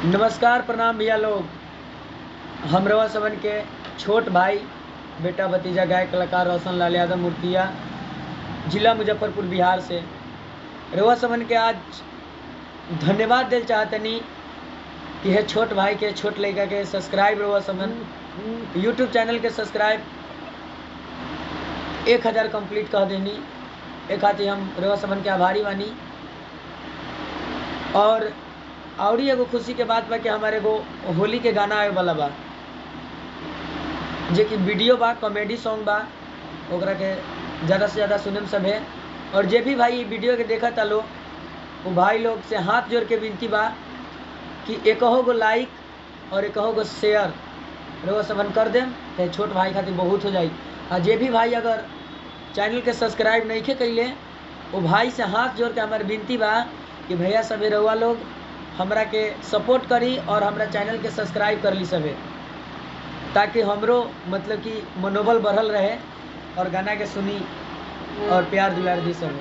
नमस्कार प्रणाम भैया लोग। हम रवा सबन के छोट भाई बेटा भतीजा गायक कलाकार रोशन लाल यादव मूर्तिया, जिला मुजफ्फरपुर बिहार से रवा सबन के आज धन्यवाद दिल चाहतनी कि है छोट भाई के छोट लड़का के सब्सक्राइब रवा सबन यूट्यूब चैनल के सब्सक्राइब 1000 कंप्लीट कह देनी। एक खातिर हम रवा सबन के आभारी बानी। और एगो खुशी के बात बा कि हमारे एगो होली के गाना आए वाला बा, जे कि वीडियो बा, कॉमेडी सॉन्ग बा, ओकरा के ज़्यादा से ज़्यादा सुनम सब है। और जे भी भाई वीडियो के देखा था लो, वो भाई लोग से हाथ जोड़ के विनती बा कि एकहो गो लाइक और एकहो गो शेयर रउआ सबन कर देम तो छोट भाई खातिर बहुत हो जाई। और जे भी भाई अगर चैनल के सब्सक्राइब नहीं के कैले, वो भाई से हाथ जोड़ के हमारे विनती बा कि भैया सभी रउआ लोग हमरा के सपोर्ट करी और हमरा चैनल के सब्सक्राइब कर ली सभी, ताकि हमरो मतलब कि मनोबल बढ़ल रहे और गाना के सुनी और प्यार दुलार दी सब।